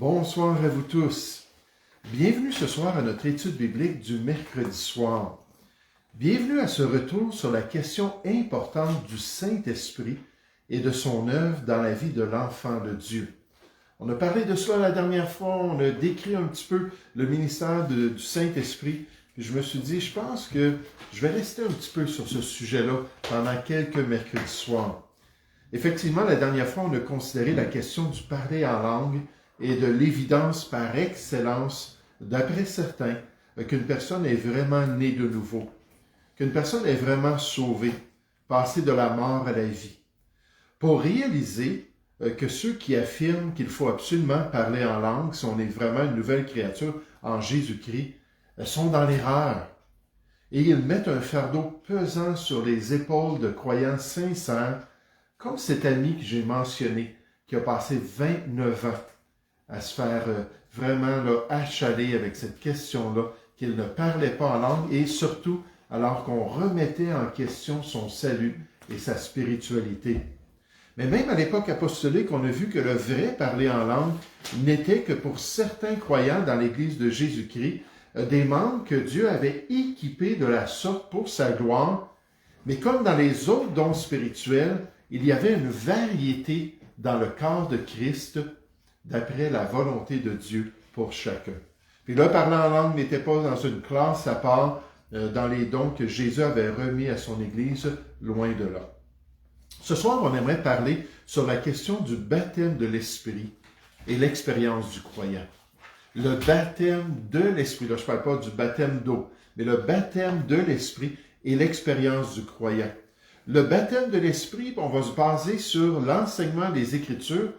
Bonsoir à vous tous. Bienvenue ce soir à notre étude biblique du mercredi soir. Bienvenue à ce retour sur la question importante du Saint-Esprit et de son œuvre dans la vie de l'enfant de Dieu. On a parlé de cela la dernière fois, on a décrit un petit peu le ministère du Saint-Esprit. Puis je me suis dit, je pense que je vais rester un petit peu sur ce sujet-là pendant quelques mercredis soirs. Effectivement, la dernière fois, on a considéré la question du parler en langue et de l'évidence par excellence, d'après certains, qu'une personne est vraiment née de nouveau, qu'une personne est vraiment sauvée, passée de la mort à la vie. Pour réaliser que ceux qui affirment qu'il faut absolument parler en langue, si on est vraiment une nouvelle créature en Jésus-Christ, sont dans l'erreur. Et ils mettent un fardeau pesant sur les épaules de croyants sincères, comme cet ami que j'ai mentionné, qui a passé 29 ans à se faire vraiment achaler avec cette question-là, qu'il ne parlait pas en langue, et surtout alors qu'on remettait en question son salut et sa spiritualité. Mais même à l'époque apostolique, on a vu que le vrai parler en langue n'était que pour certains croyants dans l'Église de Jésus-Christ, des membres que Dieu avait équipés de la sorte pour sa gloire, mais comme dans les autres dons spirituels, il y avait une variété dans le corps de Christ, d'après la volonté de Dieu pour chacun. Puis là, parler en langue n'était pas dans une classe à part dans les dons que Jésus avait remis à son Église, loin de là. Ce soir, on aimerait parler sur la question du baptême de l'Esprit et l'expérience du croyant. Le baptême de l'Esprit, là je ne parle pas du baptême d'eau, mais le baptême de l'Esprit et l'expérience du croyant. Le baptême de l'Esprit, on va se baser sur l'enseignement des Écritures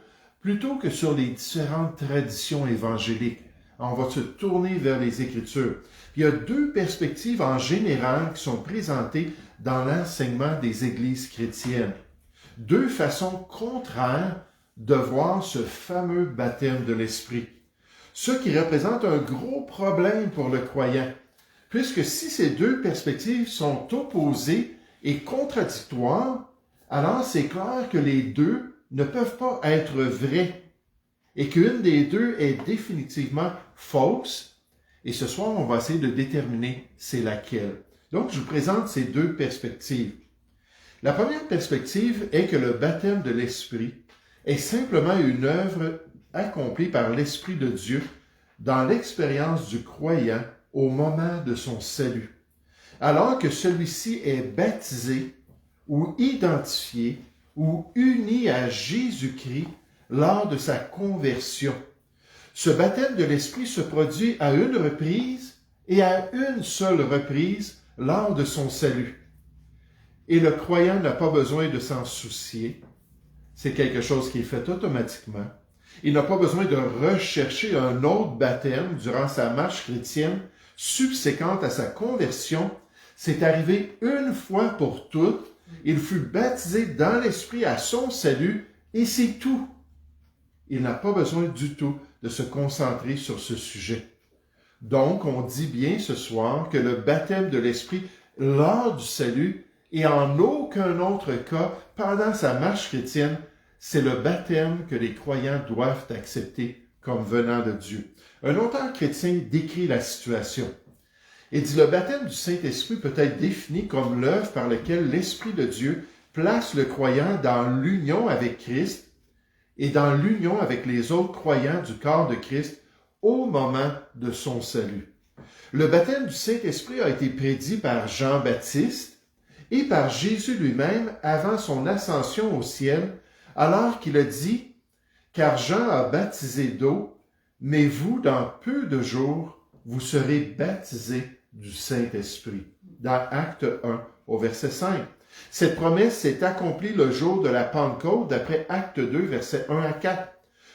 plutôt que sur les différentes traditions évangéliques. On va se tourner vers les Écritures. Il y a deux perspectives en général qui sont présentées dans l'enseignement des églises chrétiennes. Deux façons contraires de voir ce fameux baptême de l'Esprit. Ce qui représente un gros problème pour le croyant, puisque si ces deux perspectives sont opposées et contradictoires, alors c'est clair que les deux ne peuvent pas être vraies et qu'une des deux est définitivement fausse. Et ce soir, on va essayer de déterminer c'est laquelle. Donc, je vous présente ces deux perspectives. La première perspective est que le baptême de l'Esprit est simplement une œuvre accomplie par l'Esprit de Dieu dans l'expérience du croyant au moment de son salut, alors que celui-ci est baptisé ou identifié ou uni à Jésus-Christ lors de sa conversion. Ce baptême de l'Esprit se produit à une reprise et à une seule reprise lors de son salut. Et le croyant n'a pas besoin de s'en soucier. C'est quelque chose qui est fait automatiquement. Il n'a pas besoin de rechercher un autre baptême durant sa marche chrétienne subséquente à sa conversion. C'est arrivé une fois pour toutes. Il fut baptisé dans l'Esprit à son salut et c'est tout. Il n'a pas besoin du tout de se concentrer sur ce sujet. Donc, on dit bien ce soir que le baptême de l'Esprit lors du salut et en aucun autre cas pendant sa marche chrétienne, c'est le baptême que les croyants doivent accepter comme venant de Dieu. Un auteur chrétien décrit la situation. Il dit, le baptême du Saint-Esprit peut être défini comme l'œuvre par laquelle l'Esprit de Dieu place le croyant dans l'union avec Christ et dans l'union avec les autres croyants du corps de Christ au moment de son salut. Le baptême du Saint-Esprit a été prédit par Jean-Baptiste et par Jésus lui-même avant son ascension au ciel, alors qu'il a dit « Car Jean a baptisé d'eau, mais vous, dans peu de jours, vous serez baptisés du Saint-Esprit. » Dans Acte 1, au verset 5. Cette promesse s'est accomplie le jour de la Pentecôte, d'après Acte 2, versets 1 à 4.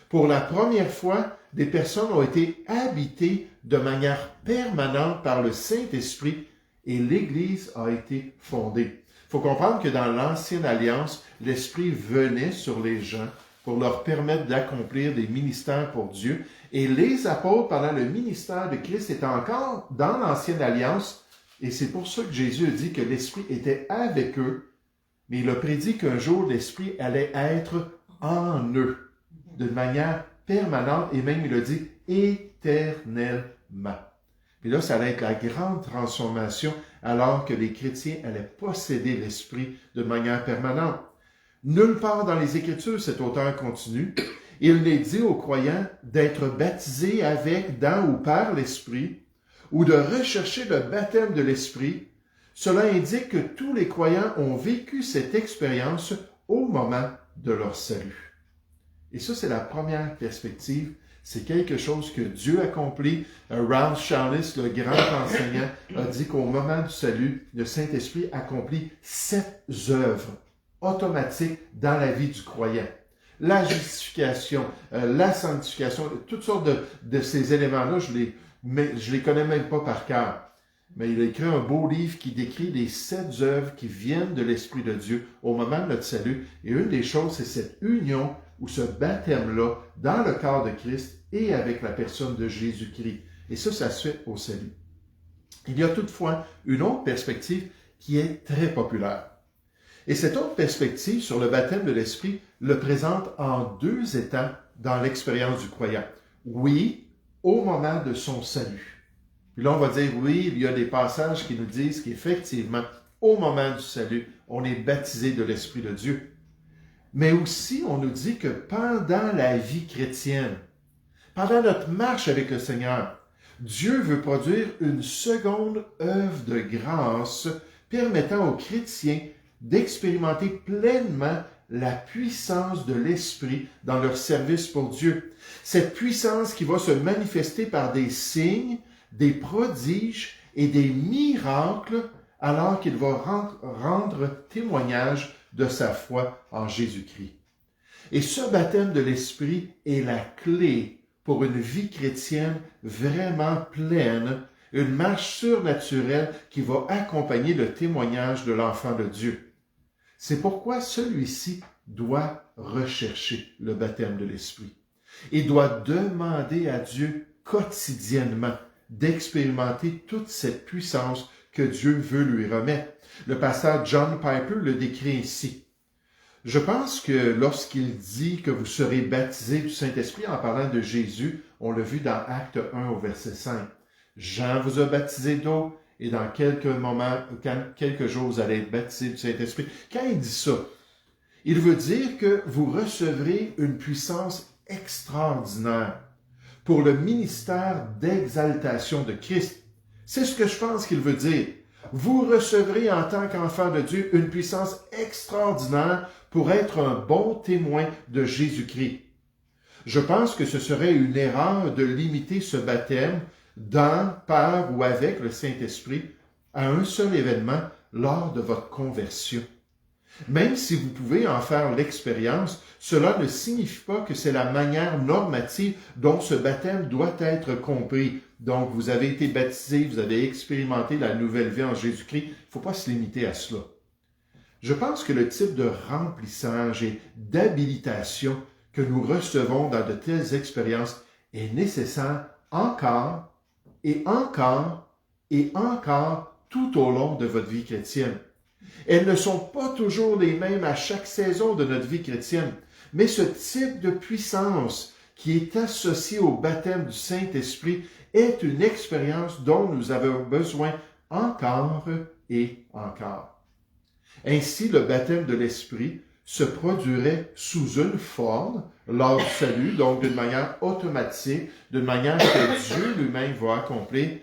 Pour la première fois, des personnes ont été habitées de manière permanente par le Saint-Esprit et l'Église a été fondée. Il faut comprendre que dans l'Ancienne Alliance, l'Esprit venait sur les gens pour leur permettre d'accomplir des ministères pour Dieu. Et les apôtres, pendant le ministère de Christ, étaient encore dans l'Ancienne Alliance. Et c'est pour ça que Jésus a dit que l'Esprit était avec eux. Mais il a prédit qu'un jour, l'Esprit allait être en eux, d'une manière permanente, et même il a dit éternellement. Puis là, ça allait être la grande transformation alors que les chrétiens allaient posséder l'Esprit de manière permanente. Nulle part dans les Écritures, cet auteur continue, il n'est dit aux croyants d'être baptisés avec, dans ou par l'Esprit, ou de rechercher le baptême de l'Esprit. Cela indique que tous les croyants ont vécu cette expérience au moment de leur salut. Et ça, c'est la première perspective. C'est quelque chose que Dieu accomplit. Ralph Challis, le grand enseignant, a dit qu'au moment du salut, le Saint-Esprit accomplit 7 œuvres automatiques dans la vie du croyant. La justification, la sanctification, toutes sortes de ces éléments-là, je les connais même pas par cœur. Mais il a écrit un beau livre qui décrit les 7 œuvres qui viennent de l'Esprit de Dieu au moment de notre salut. Et une des choses, c'est cette union ou ce baptême-là dans le corps de Christ et avec la personne de Jésus-Christ. Et ça se fait au salut. Il y a toutefois une autre perspective qui est très populaire. Et cette autre perspective sur le baptême de l'Esprit le présente en 2 étapes dans l'expérience du croyant. Oui, au moment de son salut. Puis là, on va dire, oui, il y a des passages qui nous disent qu'effectivement, au moment du salut, on est baptisé de l'Esprit de Dieu. Mais aussi, on nous dit que pendant la vie chrétienne, pendant notre marche avec le Seigneur, Dieu veut produire une seconde œuvre de grâce permettant aux chrétiens d'expérimenter pleinement la puissance de l'Esprit dans leur service pour Dieu. Cette puissance qui va se manifester par des signes, des prodiges et des miracles alors qu'il va rendre témoignage de sa foi en Jésus-Christ. Et ce baptême de l'Esprit est la clé pour une vie chrétienne vraiment pleine, une marche surnaturelle qui va accompagner le témoignage de l'enfant de Dieu. C'est pourquoi celui-ci doit rechercher le baptême de l'Esprit et doit demander à Dieu quotidiennement d'expérimenter toute cette puissance que Dieu veut lui remettre. Le pasteur John Piper le décrit ainsi. Je pense que lorsqu'il dit que vous serez baptisés du Saint-Esprit en parlant de Jésus, on l'a vu dans Acte 1 au verset 5. Jean vous a baptisé d'eau et dans quelques jours, vous allez être baptisés du Saint-Esprit. Quand il dit ça, il veut dire que vous recevrez une puissance extraordinaire pour le ministère d'exaltation de Christ. C'est ce que je pense qu'il veut dire. Vous recevrez en tant qu'enfant de Dieu une puissance extraordinaire pour être un bon témoin de Jésus-Christ. Je pense que ce serait une erreur de limiter ce baptême dans, par ou avec le Saint-Esprit à un seul événement lors de votre conversion. Même si vous pouvez en faire l'expérience, cela ne signifie pas que c'est la manière normative dont ce baptême doit être compris. Donc, vous avez été baptisé, vous avez expérimenté la nouvelle vie en Jésus-Christ. Il ne faut pas se limiter à cela. Je pense que le type de remplissage et d'habilitation que nous recevons dans de telles expériences est nécessaire encore et encore et encore tout au long de votre vie chrétienne. Elles ne sont pas toujours les mêmes à chaque saison de notre vie chrétienne, mais ce type de puissance qui est associé au baptême du Saint-Esprit est une expérience dont nous avons besoin encore et encore. Ainsi, le baptême de l'Esprit se produirait sous une forme lors du salut, donc d'une manière automatique, d'une manière que Dieu lui-même va accomplir,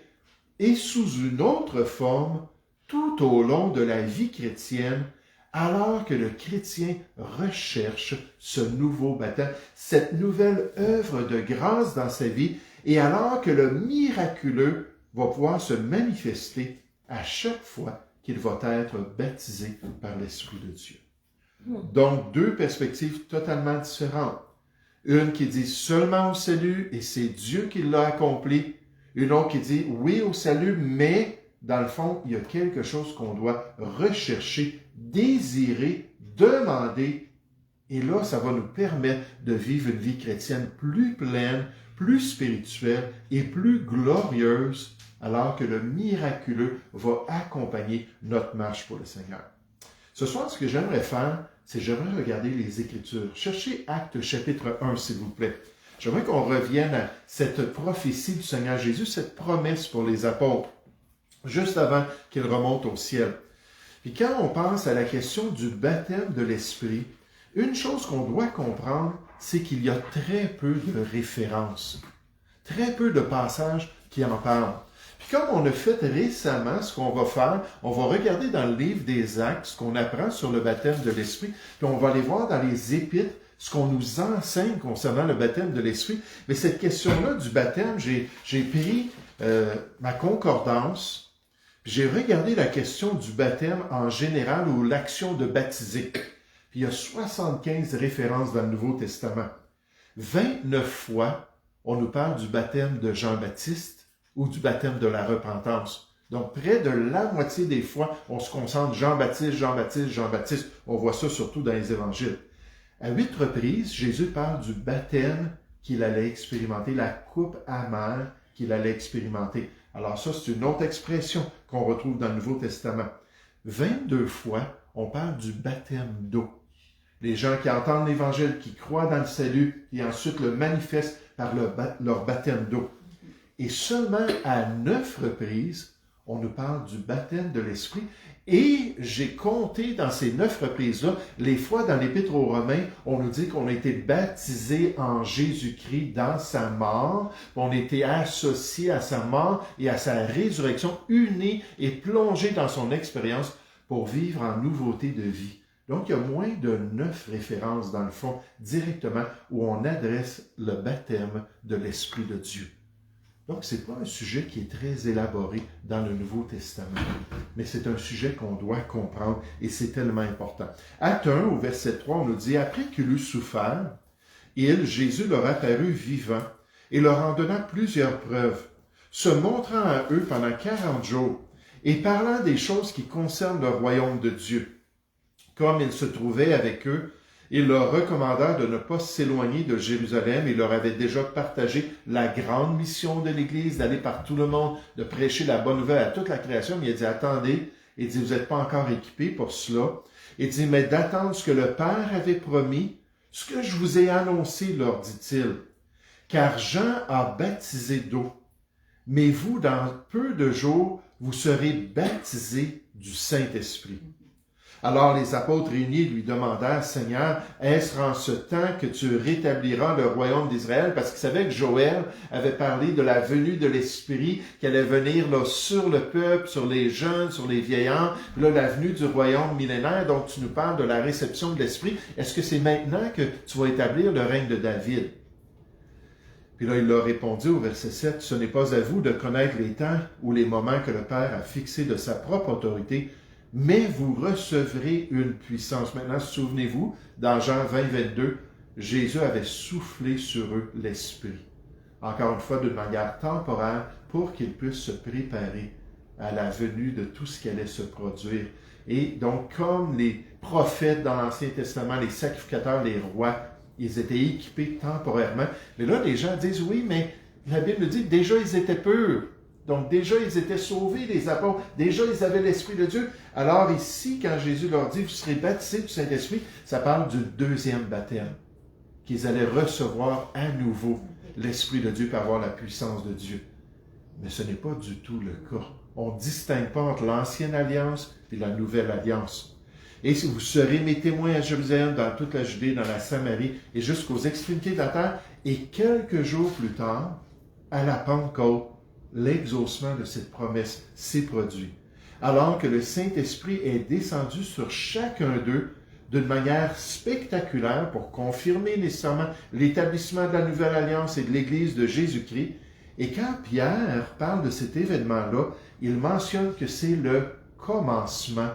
et sous une autre forme tout au long de la vie chrétienne, alors que le chrétien recherche ce nouveau baptême, cette nouvelle œuvre de grâce dans sa vie, et alors que le miraculeux va pouvoir se manifester à chaque fois qu'il va être baptisé par l'Esprit de Dieu. Donc, 2 perspectives totalement différentes. Une qui dit seulement au salut et c'est Dieu qui l'a accompli. Une autre qui dit oui au salut, mais dans le fond, il y a quelque chose qu'on doit rechercher, désirer, demander. Et là, ça va nous permettre de vivre une vie chrétienne plus pleine, plus spirituelle et plus glorieuse, alors que le miraculeux va accompagner notre marche pour le Seigneur. Ce soir, ce que j'aimerais faire, c'est j'aimerais regarder les Écritures. Cherchez Actes chapitre 1, s'il vous plaît. J'aimerais qu'on revienne à cette prophétie du Seigneur Jésus, cette promesse pour les apôtres, juste avant qu'ils remontent au ciel. Puis quand on pense à la question du baptême de l'Esprit, une chose qu'on doit comprendre, c'est qu'il y a très peu de références, très peu de passages qui en parlent. Puis comme on a fait récemment, ce qu'on va faire, on va regarder dans le livre des Actes ce qu'on apprend sur le baptême de l'Esprit, puis on va aller voir dans les Épîtres ce qu'on nous enseigne concernant le baptême de l'Esprit. Mais cette question-là du baptême, j'ai pris ma concordance, puis j'ai regardé la question du baptême en général ou l'action de baptiser. Puis il y a 75 références dans le Nouveau Testament. 29 fois, on nous parle du baptême de Jean-Baptiste ou du baptême de la repentance. Donc, près de la moitié des fois, on se concentre Jean-Baptiste, Jean-Baptiste, Jean-Baptiste. On voit ça surtout dans les évangiles. À 8 reprises, Jésus parle du baptême qu'il allait expérimenter, la coupe amère qu'il allait expérimenter. Alors ça, c'est une autre expression qu'on retrouve dans le Nouveau Testament. 22 fois, on parle du baptême d'eau. Les gens qui entendent l'Évangile, qui croient dans le salut, et ensuite le manifestent par leur baptême d'eau. Et seulement à 9 reprises, on nous parle du baptême de l'Esprit. Et j'ai compté dans ces 9 reprises-là, les fois dans l'Épître aux Romains, on nous dit qu'on a été baptisé en Jésus-Christ dans sa mort, on a été associé à sa mort et à sa résurrection, unis et plongés dans son expérience pour vivre en nouveauté de vie. Donc, il y a moins de 9 références, dans le fond, directement, où on adresse le baptême de l'Esprit de Dieu. Donc, ce n'est pas un sujet qui est très élaboré dans le Nouveau Testament, mais c'est un sujet qu'on doit comprendre et c'est tellement important. Acte 1, au verset 3, on nous dit « Après qu'il eut souffert, Jésus, leur apparut vivant et leur en donna plusieurs preuves, se montrant à eux pendant 40 jours et parlant des choses qui concernent le royaume de Dieu. Comme il se trouvait avec eux, il leur recommanda de ne pas s'éloigner de Jérusalem. Il leur avait déjà partagé la grande mission de l'Église, d'aller par tout le monde, de prêcher la bonne nouvelle à toute la création. Mais il a dit, attendez, il dit, vous n'êtes pas encore équipés pour cela. Il dit, mais d'attendre ce que le Père avait promis, ce que je vous ai annoncé, leur dit-il. Car Jean a baptisé d'eau, mais vous, dans peu de jours, vous serez baptisés du Saint-Esprit. Alors les apôtres réunis lui demandèrent, Seigneur, est-ce en ce temps que tu rétabliras le royaume d'Israël? Parce qu'ils savaient que Joël avait parlé de la venue de l'Esprit, qui allait venir là, sur le peuple, sur les jeunes, sur les vieillards, là, la venue du royaume millénaire. Donc tu nous parles de la réception de l'Esprit. Est-ce que c'est maintenant que tu vas établir le règne de David? Puis là, il leur répondit au verset 7, « Ce n'est pas à vous de connaître les temps ou les moments que le Père a fixés de sa propre autorité, mais vous recevrez une puissance. » Maintenant, souvenez-vous, dans Jean 20, 22, Jésus avait soufflé sur eux l'Esprit. Encore une fois, d'une manière temporaire, pour qu'ils puissent se préparer à la venue de tout ce qui allait se produire. Et donc, comme les prophètes dans l'Ancien Testament, les sacrificateurs, les rois, ils étaient équipés temporairement. Mais là, les gens disent, oui, mais la Bible dit que déjà, ils étaient purs. Donc déjà, ils étaient sauvés, les apôtres. Déjà, ils avaient l'Esprit de Dieu. Alors ici, quand Jésus leur dit, vous serez baptisés du Saint-Esprit, ça parle du deuxième baptême, qu'ils allaient recevoir à nouveau l'Esprit de Dieu pour avoir la puissance de Dieu. Mais ce n'est pas du tout le cas. On ne distingue pas entre l'ancienne alliance et la nouvelle alliance. Et si vous serez mes témoins à Jérusalem, dans toute la Judée, dans la Samarie et jusqu'aux extrémités de la terre, et quelques jours plus tard, à la Pentecôte, l'exaucement de cette promesse s'est produit. Alors que le Saint-Esprit est descendu sur chacun d'eux d'une manière spectaculaire pour confirmer nécessairement l'établissement de la Nouvelle Alliance et de l'Église de Jésus-Christ. Et quand Pierre parle de cet événement-là, il mentionne que c'est le commencement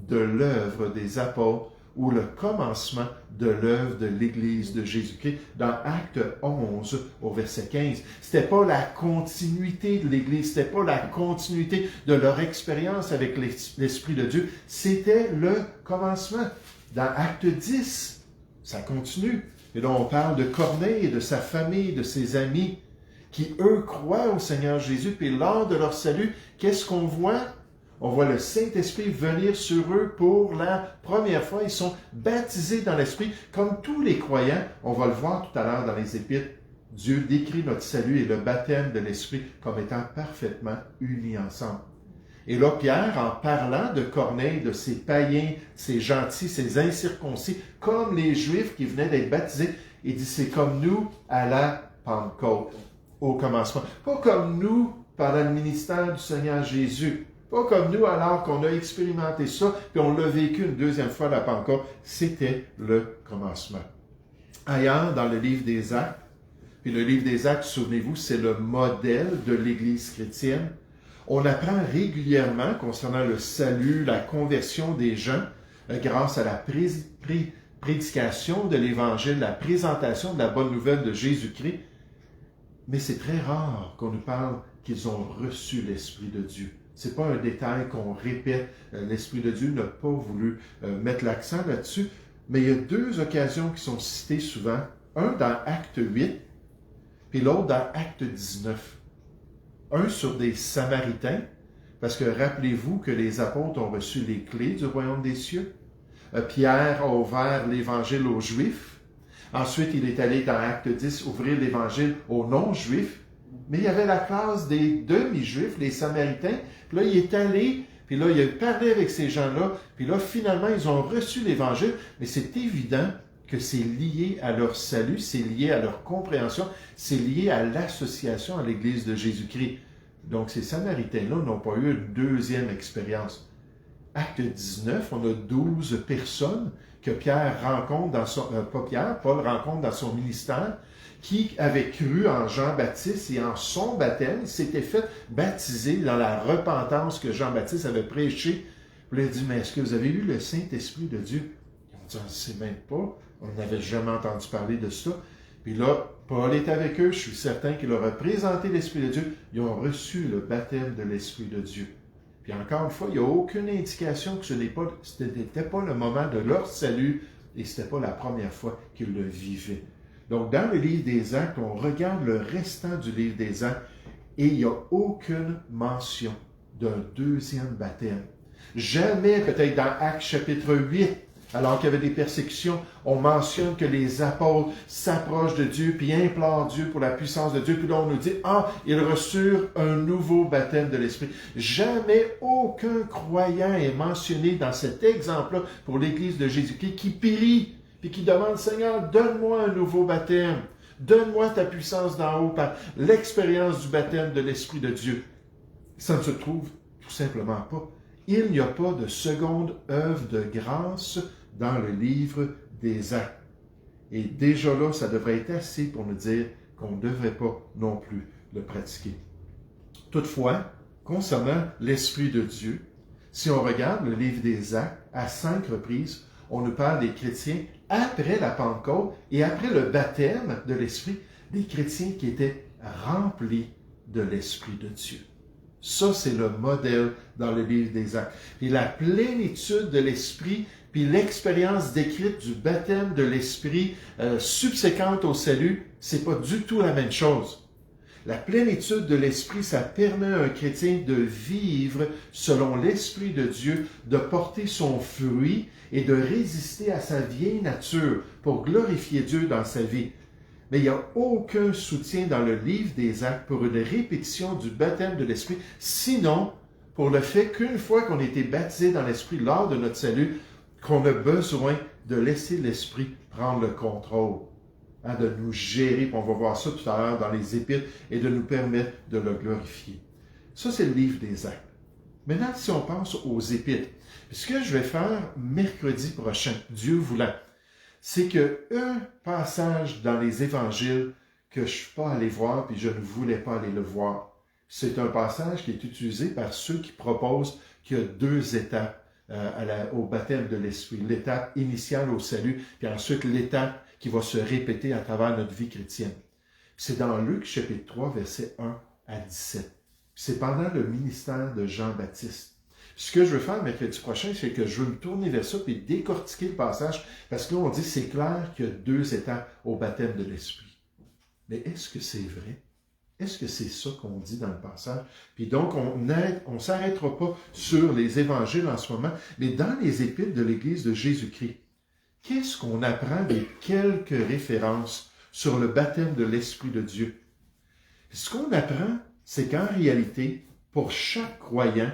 de l'œuvre des apôtres ou le commencement de l'œuvre de l'Église de Jésus-Christ dans Acte 11 au verset 15. C'était pas la continuité de l'Église, c'était pas la continuité de leur expérience avec l'Esprit de Dieu, c'était le commencement. Dans Acte 10, ça continue. Et là, on parle de Corneille, de sa famille, de ses amis, qui, eux, croient au Seigneur Jésus, puis lors de leur salut, qu'est-ce qu'on voit? On voit le Saint-Esprit venir sur eux pour la première fois. Ils sont baptisés dans l'Esprit, comme tous les croyants. On va le voir tout à l'heure dans les Épîtres. Dieu décrit notre salut et le baptême de l'Esprit comme étant parfaitement unis ensemble. Et là, Pierre, en parlant de Corneille, de ces païens, ces gentils, ces incirconcis, comme les Juifs qui venaient d'être baptisés, il dit, c'est comme nous à la Pentecôte, au commencement. Pas comme nous pendant le ministère du Seigneur Jésus. Pas comme nous alors qu'on a expérimenté ça, puis on l'a vécu une deuxième fois à la Pentecôte. C'était le commencement. Ailleurs, dans le livre des Actes, puis le livre des Actes, souvenez-vous, c'est le modèle de l'Église chrétienne. On apprend régulièrement concernant le salut, la conversion des gens, grâce à la prédication de l'Évangile, la présentation de la bonne nouvelle de Jésus-Christ. Mais c'est très rare qu'on nous parle qu'ils ont reçu l'Esprit de Dieu. Ce n'est pas un détail qu'on répète. L'Esprit de Dieu n'a pas voulu mettre l'accent là-dessus. Mais il y a deux occasions qui sont citées souvent. Un dans Acte 8, puis l'autre dans Acte 19. Un sur des Samaritains, parce que rappelez-vous que les apôtres ont reçu les clés du royaume des cieux. Pierre a ouvert l'Évangile aux Juifs. Ensuite, il est allé dans Acte 10 ouvrir l'Évangile aux non-Juifs. Mais il y avait la classe des demi-Juifs, les Samaritains. Puis là, il est allé, puis là, il a parlé avec ces gens-là. Puis là, finalement, ils ont reçu l'Évangile. Mais c'est évident que c'est lié à leur salut, c'est lié à leur compréhension, c'est lié à l'association à l'Église de Jésus-Christ. Donc, ces Samaritains-là n'ont pas eu une deuxième expérience. Acte 19, on a 12 personnes que Pierre rencontre dans son... Paul rencontre dans son ministère, qui avaient cru en Jean-Baptiste et en son baptême, s'étaient fait baptiser dans la repentance que Jean-Baptiste avait prêchée. Il a dit, mais est-ce que vous avez eu le Saint-Esprit de Dieu? Ils ont dit, on ne sait même pas. On n'avait jamais entendu parler de ça. Puis là, Paul est avec eux. Je suis certain qu'il leur a présenté l'Esprit de Dieu. Ils ont reçu le baptême de l'Esprit de Dieu. Puis encore une fois, il n'y a aucune indication que ce n'était pas le moment de leur salut et ce n'était pas la première fois qu'ils le vivaient. Donc, dans le livre des Actes, on regarde le restant du livre des Actes et il n'y a aucune mention d'un deuxième baptême. Jamais, peut-être dans Actes chapitre 8, alors qu'il y avait des persécutions, on mentionne que les apôtres s'approchent de Dieu puis implorent Dieu pour la puissance de Dieu. Puis là, on nous dit, ils reçurent un nouveau baptême de l'Esprit. Jamais aucun croyant est mentionné dans cet exemple-là pour l'Église de Jésus-Christ qui prie puis qui demande, Seigneur, donne-moi un nouveau baptême. Donne-moi ta puissance d'en haut par l'expérience du baptême de l'Esprit de Dieu. Ça ne se trouve tout simplement pas. Il n'y a pas de seconde œuvre de grâce dans le livre des Actes. Et déjà là, ça devrait être assez pour nous dire qu'on ne devrait pas non plus le pratiquer. Toutefois, concernant l'Esprit de Dieu, si on regarde le livre des Actes, à 5 reprises, on nous parle des chrétiens après la Pentecôte et après le baptême de l'Esprit, des chrétiens qui étaient remplis de l'Esprit de Dieu. Ça, c'est le modèle dans le livre des Actes. Et la plénitude de l'Esprit, puis l'expérience décrite du baptême de l'Esprit subséquente au salut, c'est pas du tout la même chose. La plénitude de l'Esprit, ça permet à un chrétien de vivre selon l'Esprit de Dieu, de porter son fruit et de résister à sa vieille nature pour glorifier Dieu dans sa vie. Mais il n'y a aucun soutien dans le livre des Actes pour une répétition du baptême de l'Esprit, sinon pour le fait qu'une fois qu'on a été baptisé dans l'Esprit lors de notre salut, qu'on a besoin de laisser l'Esprit prendre le contrôle, de nous gérer, puis on va voir ça tout à l'heure dans les Épîtres, et de nous permettre de le glorifier. Ça, c'est le livre des Actes. Maintenant, si on pense aux Épîtres, ce que je vais faire mercredi prochain, Dieu voulant, c'est qu'un passage dans les évangiles que je ne suis pas allé voir, puis je ne voulais pas aller le voir, c'est un passage qui est utilisé par ceux qui proposent qu'il y a 2 étapes au baptême de l'Esprit. L'étape initiale au salut, puis ensuite l'étape qui va se répéter à travers notre vie chrétienne. C'est dans Luc chapitre 3, versets 1 à 17. C'est pendant le ministère de Jean-Baptiste. Ce que je veux faire mercredi prochain, c'est que je veux me tourner vers ça et décortiquer le passage, parce que là, on dit c'est clair qu'il y a 2 étapes au baptême de l'Esprit. Mais est-ce que c'est vrai? Est-ce que c'est ça qu'on dit dans le passage? Puis donc, on ne s'arrêtera pas sur les évangiles en ce moment, mais dans les épîtres de l'Église de Jésus-Christ. Qu'est-ce qu'on apprend des quelques références sur le baptême de l'Esprit de Dieu. Ce qu'on apprend, c'est qu'en réalité, pour chaque croyant,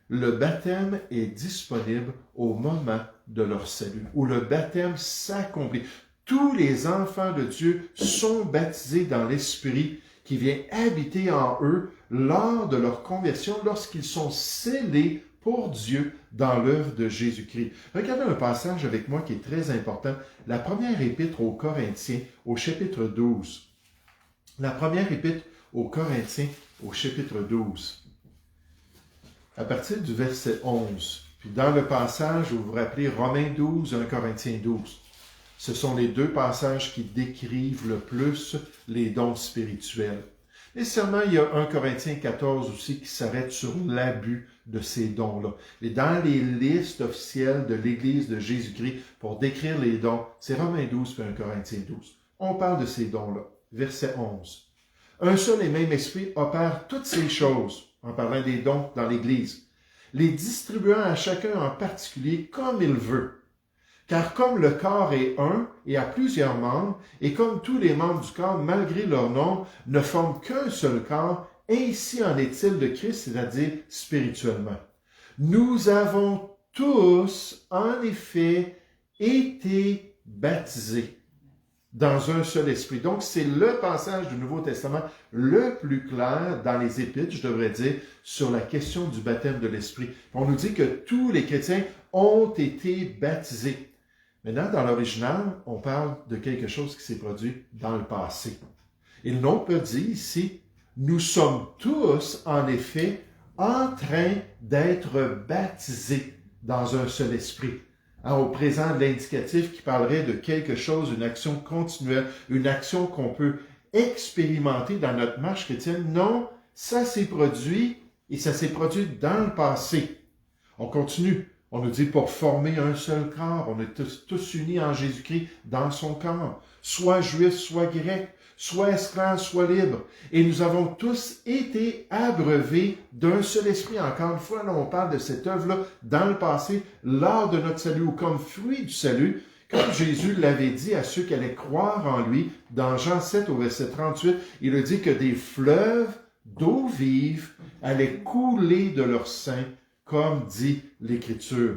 le baptême est disponible au moment de leur salut, où le baptême s'accomplit. Tous les enfants de Dieu sont baptisés dans l'Esprit qui vient habiter en eux lors de leur conversion, lorsqu'ils sont scellés pour Dieu dans l'œuvre de Jésus-Christ. Regardez un passage avec moi qui est très important. La première épître aux Corinthiens, au chapitre 12. La première épître aux Corinthiens, au chapitre 12. À partir du verset 11. Puis dans le passage où vous vous rappelez Romains 12, 1 Corinthiens 12. Ce sont les deux passages qui décrivent le plus les dons spirituels. Nécessairement, il y a 1 Corinthiens 14 aussi qui s'arrête sur l'abus de ces dons-là. Et dans les listes officielles de l'Église de Jésus-Christ pour décrire les dons, c'est Romains 12 puis 1 Corinthiens 12. On parle de ces dons-là. Verset 11. Un seul et même esprit opère toutes ces choses, en parlant des dons dans l'Église, les distribuant à chacun en particulier comme il veut. Car comme le corps est un et a plusieurs membres, et comme tous les membres du corps, malgré leur nombre, ne forment qu'un seul corps, ainsi en est-il de Christ, c'est-à-dire spirituellement. Nous avons tous, en effet, été baptisés dans un seul esprit. Donc, c'est le passage du Nouveau Testament le plus clair dans les Épîtres, je devrais dire, sur la question du baptême de l'Esprit. On nous dit que tous les chrétiens ont été baptisés. Maintenant, dans l'original, on parle de quelque chose qui s'est produit dans le passé. Et le nom peut dire ici, nous sommes tous, en effet, en train d'être baptisés dans un seul esprit. Au présent de l'indicatif qui parlerait de quelque chose, une action continuelle, une action qu'on peut expérimenter dans notre marche chrétienne. Non, ça s'est produit et ça s'est produit dans le passé. On continue. On nous dit pour former un seul corps, on est tous unis en Jésus-Christ dans son corps, soit juif, soit grec, soit esclave, soit libre. Et nous avons tous été abreuvés d'un seul esprit. Encore une fois, là, on parle de cette œuvre-là dans le passé, lors de notre salut, ou comme fruit du salut, comme Jésus l'avait dit à ceux qui allaient croire en lui, dans Jean 7 au verset 38, il a dit que des fleuves d'eau vive allaient couler de leur sein, comme dit l'Écriture.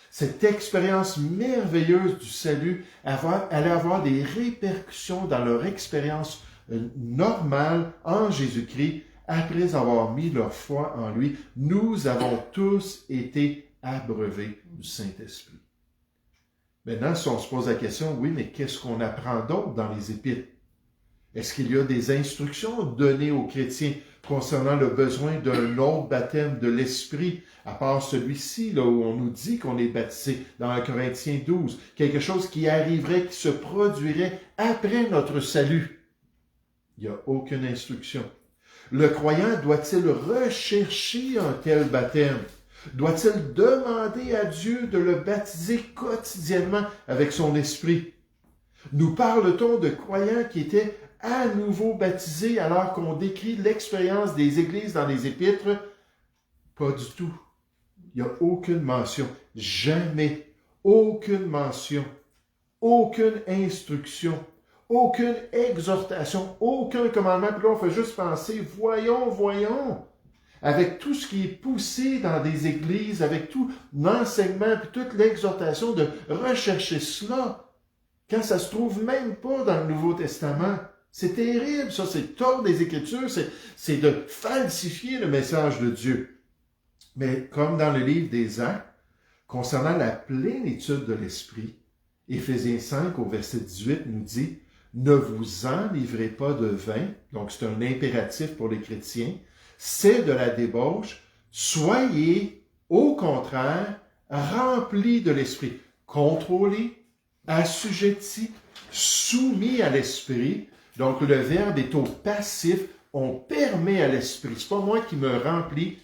Cette expérience merveilleuse du salut allait avoir des répercussions dans leur expérience normale en Jésus-Christ après avoir mis leur foi en lui. Nous avons tous été abreuvés du Saint-Esprit. Maintenant, si on se pose la question, oui, mais qu'est-ce qu'on apprend d'autre dans les Épîtres? Est-ce qu'il y a des instructions données aux chrétiens concernant le besoin d'un autre baptême de l'Esprit, à part celui-ci, là où on nous dit qu'on est baptisé dans 1 Corinthiens 12, quelque chose qui arriverait, qui se produirait après notre salut? Il n'y a aucune instruction. Le croyant doit-il rechercher un tel baptême? Doit-il demander à Dieu de le baptiser quotidiennement avec son esprit? Nous parle-t-on de croyants qui étaient à nouveau baptisés alors qu'on décrit l'expérience des églises dans les épîtres? Pas du tout. Il n'y a aucune mention. Jamais. Aucune mention. Aucune instruction. Aucune exhortation. Aucun commandement. Puis là, on fait juste penser, voyons. Avec tout ce qui est poussé dans des églises, avec tout l'enseignement, puis toute l'exhortation de rechercher cela, quand ça se trouve même pas dans le Nouveau Testament. C'est terrible, ça, c'est tort des Écritures, c'est de falsifier le message de Dieu. Mais comme dans le livre des Actes, concernant la plénitude de l'Esprit, Éphésiens 5 au verset 18 nous dit « Ne vous enivrez pas de vin », donc c'est un impératif pour les chrétiens, c'est de la débauche, soyez, au contraire, remplis de l'Esprit, contrôlés, assujettis, soumis à l'Esprit. Donc, le verbe est au passif. On permet à l'Esprit. C'est pas moi qui me remplis,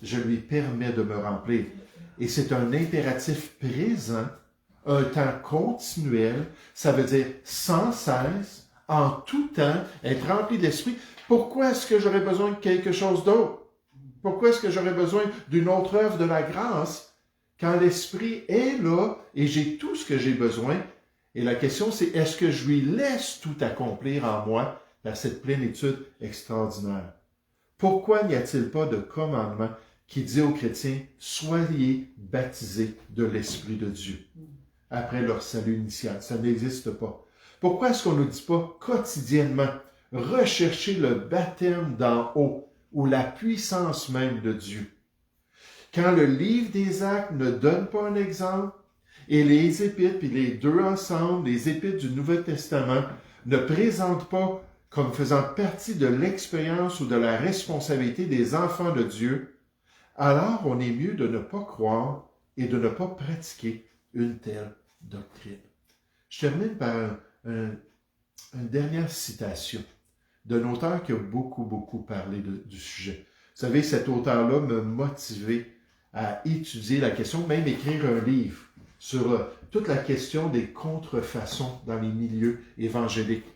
je lui permets de me remplir. Et c'est un impératif présent, un temps continuel. Ça veut dire sans cesse, en tout temps, être rempli d'Esprit. Pourquoi est-ce que j'aurais besoin de quelque chose d'autre? Pourquoi est-ce que j'aurais besoin d'une autre œuvre de la grâce quand l'Esprit est là et j'ai tout ce que j'ai besoin? Et la question, c'est est-ce que je lui laisse tout accomplir en moi dans cette plénitude extraordinaire? Pourquoi n'y a-t-il pas de commandement qui dit aux chrétiens « Soyez baptisés de l'Esprit de Dieu » après leur salut initial? Ça n'existe pas. Pourquoi est-ce qu'on ne nous dit pas quotidiennement « Recherchez le baptême d'en haut » ou la puissance même de Dieu? Quand le livre des Actes ne donne pas un exemple, et les épîtres, puis les deux ensemble, les épîtres du Nouveau Testament, ne présentent pas comme faisant partie de l'expérience ou de la responsabilité des enfants de Dieu, alors on est mieux de ne pas croire et de ne pas pratiquer une telle doctrine. Je termine par une dernière citation d'un auteur qui a beaucoup parlé du sujet. Vous savez, cet auteur-là m'a motivé à étudier la question, même écrire un livre sur toute la question des contrefaçons dans les milieux évangéliques,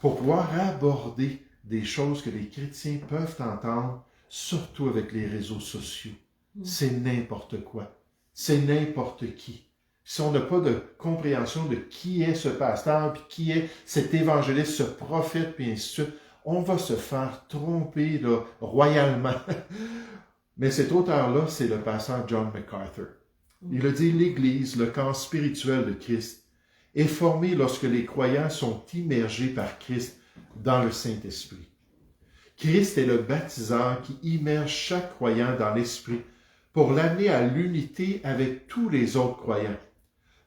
pour pouvoir aborder des choses que les chrétiens peuvent entendre, surtout avec les réseaux sociaux. C'est n'importe quoi. C'est n'importe qui. Si on n'a pas de compréhension de qui est ce pasteur, puis qui est cet évangéliste, ce prophète, puis ainsi de suite, on va se faire tromper là, royalement. Mais cet auteur-là, c'est le pasteur John MacArthur. Il a dit « L'Église, le corps spirituel de Christ, est formée lorsque les croyants sont immergés par Christ dans le Saint-Esprit. Christ est le baptiseur qui immerge chaque croyant dans l'Esprit pour l'amener à l'unité avec tous les autres croyants.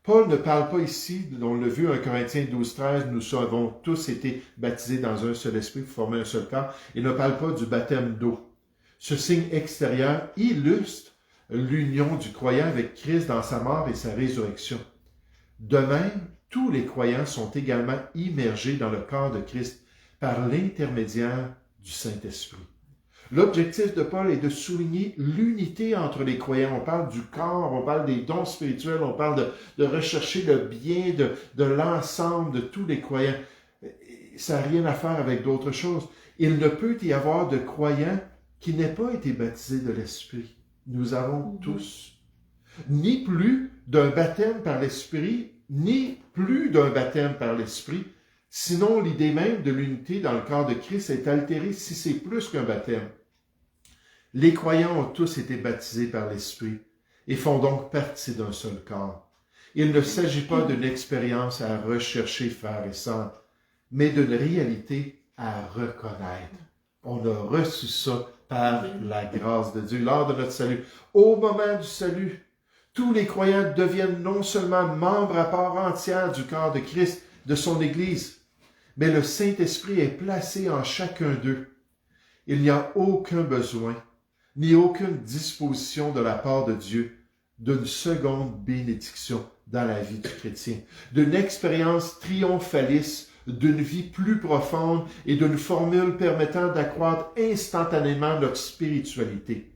Paul ne parle pas ici, on l'a vu, 1 Corinthiens 12-13, nous avons tous été baptisés dans un seul esprit pour former un seul corps. Il ne parle pas du baptême d'eau. Ce signe extérieur illustre l'union du croyant avec Christ dans sa mort et sa résurrection. De même, tous les croyants sont également immergés dans le corps de Christ par l'intermédiaire du Saint-Esprit. L'objectif de Paul est de souligner l'unité entre les croyants. On parle du corps, on parle des dons spirituels, on parle de rechercher le bien de l'ensemble de tous les croyants. Ça n'a rien à faire avec d'autres choses. Il ne peut y avoir de croyants qui n'aient pas été baptisés de l'Esprit. Nous avons tous. Ni plus d'un baptême par l'Esprit, ni plus d'un baptême par l'Esprit. Sinon, l'idée même de l'unité dans le corps de Christ est altérée si c'est plus qu'un baptême. Les croyants ont tous été baptisés par l'Esprit et font donc partie d'un seul corps. Il ne s'agit pas d'une expérience à rechercher, frères et sœurs, mais d'une réalité à reconnaître. On a reçu ça par la grâce de Dieu lors de notre salut. Au moment du salut, tous les croyants deviennent non seulement membres à part entière du corps de Christ, de son Église, mais le Saint-Esprit est placé en chacun d'eux. Il n'y a aucun besoin, ni aucune disposition de la part de Dieu d'une seconde bénédiction dans la vie du chrétien, d'une expérience triomphaliste, d'une vie plus profonde et d'une formule permettant d'accroître instantanément notre spiritualité.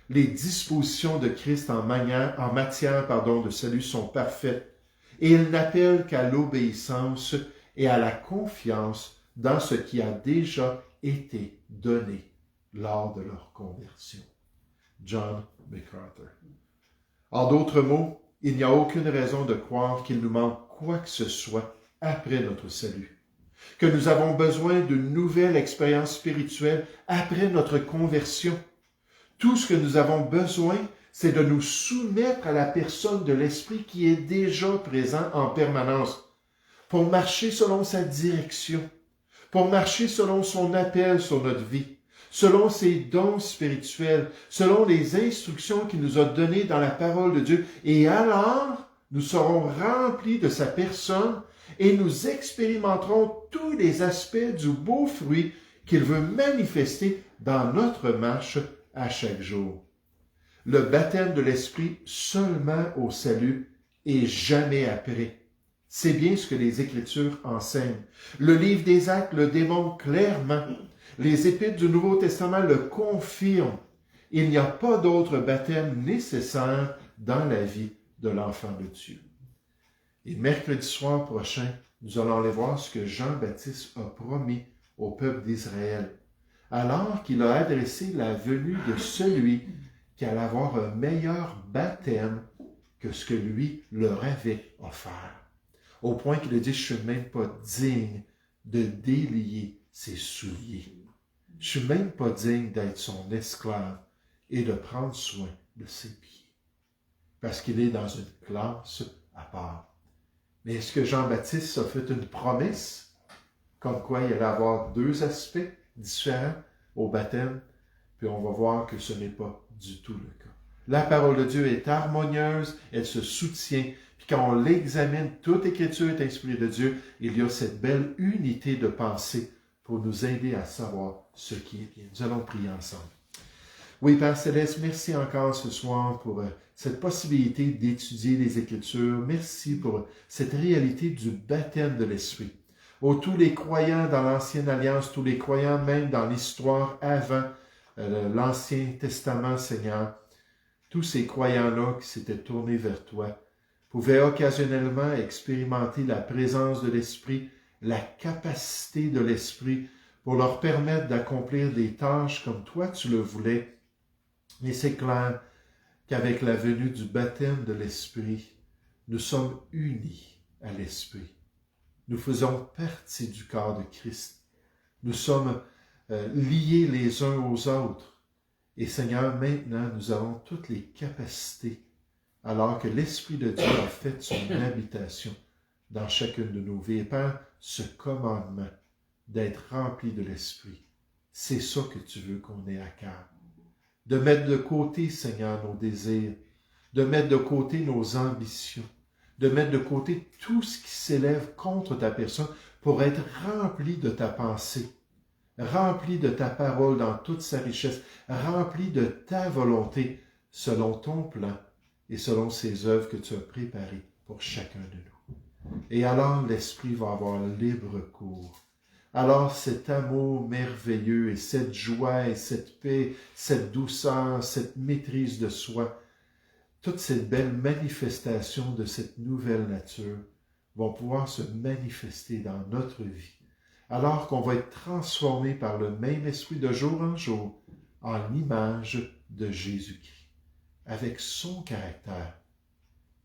Les dispositions de Christ en matière de salut sont parfaites et il n'appelle qu'à l'obéissance et à la confiance dans ce qui a déjà été donné lors de leur conversion. John MacArthur. En d'autres mots, il n'y a aucune raison de croire qu'il nous manque quoi que ce soit après notre salut, que nous avons besoin d'une nouvelle expérience spirituelle après notre conversion. Tout ce que nous avons besoin, c'est de nous soumettre à la personne de l'Esprit qui est déjà présent en permanence, pour marcher selon sa direction, pour marcher selon son appel sur notre vie, selon ses dons spirituels, selon les instructions qu'il nous a données dans la parole de Dieu. Et alors, nous serons remplis de sa personne et nous expérimenterons tous les aspects du beau fruit qu'il veut manifester dans notre marche à chaque jour. Le baptême de l'Esprit seulement au salut et jamais après. C'est bien ce que les Écritures enseignent. Le livre des Actes le démontre clairement. Les épîtres du Nouveau Testament le confirment. Il n'y a pas d'autre baptême nécessaire dans la vie de l'enfant de Dieu. Et mercredi soir prochain, nous allons aller voir ce que Jean-Baptiste a promis au peuple d'Israël, alors qu'il a adressé la venue de celui qui allait avoir un meilleur baptême que ce que lui leur avait offert. au point qu'il a dit, je ne suis même pas digne de délier ses souliers. Je ne suis même pas digne d'être son esclave et de prendre soin de ses pieds. Parce qu'il est dans une classe à part. Mais est-ce que Jean-Baptiste a fait une promesse, comme quoi il allait avoir deux aspects différents au baptême? Puis on va voir que ce n'est pas du tout le cas. La parole de Dieu est harmonieuse, elle se soutient. Puis quand on l'examine, toute écriture est inspirée de Dieu, il y a cette belle unité de pensée pour nous aider à savoir ce qui est bien. Nous allons prier ensemble. Oui, Père Céleste, merci encore ce soir pour cette possibilité d'étudier les Écritures. Merci pour cette réalité du baptême de l'Esprit. Oh, tous les croyants dans l'Ancienne Alliance, tous les croyants même dans l'histoire avant l'Ancien Testament, Seigneur, tous ces croyants-là qui s'étaient tournés vers toi, pouvaient occasionnellement expérimenter la présence de l'Esprit, la capacité de l'Esprit pour leur permettre d'accomplir des tâches comme toi tu le voulais. Mais c'est clair qu'avec la venue du baptême de l'Esprit, nous sommes unis à l'Esprit. Nous faisons partie du corps de Christ. Nous sommes liés les uns aux autres. Et Seigneur, maintenant, nous avons toutes les capacités, alors que l'Esprit de Dieu a fait son habitation dans chacune de nos vies. Et Père, ce commandement d'être rempli de l'Esprit, c'est ça que tu veux qu'on ait à cœur. De mettre de côté, Seigneur, nos désirs, de mettre de côté nos ambitions, de mettre de côté tout ce qui s'élève contre ta personne pour être rempli de ta pensée, rempli de ta parole dans toute sa richesse, rempli de ta volonté selon ton plan et selon ces œuvres que tu as préparées pour chacun de nous. Et alors l'Esprit va avoir libre cours. Alors cet amour merveilleux et cette joie et cette paix, cette douceur, cette maîtrise de soi, toutes ces belles manifestations de cette nouvelle nature vont pouvoir se manifester dans notre vie, alors qu'on va être transformé par le même esprit de jour en jour en l'image de Jésus-Christ, avec son caractère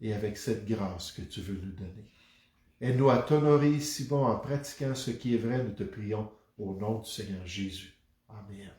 et avec cette grâce que tu veux nous donner. Aide-nous à t'honorer ici-bas en pratiquant ce qui est vrai, nous te prions au nom du Seigneur Jésus. Amen.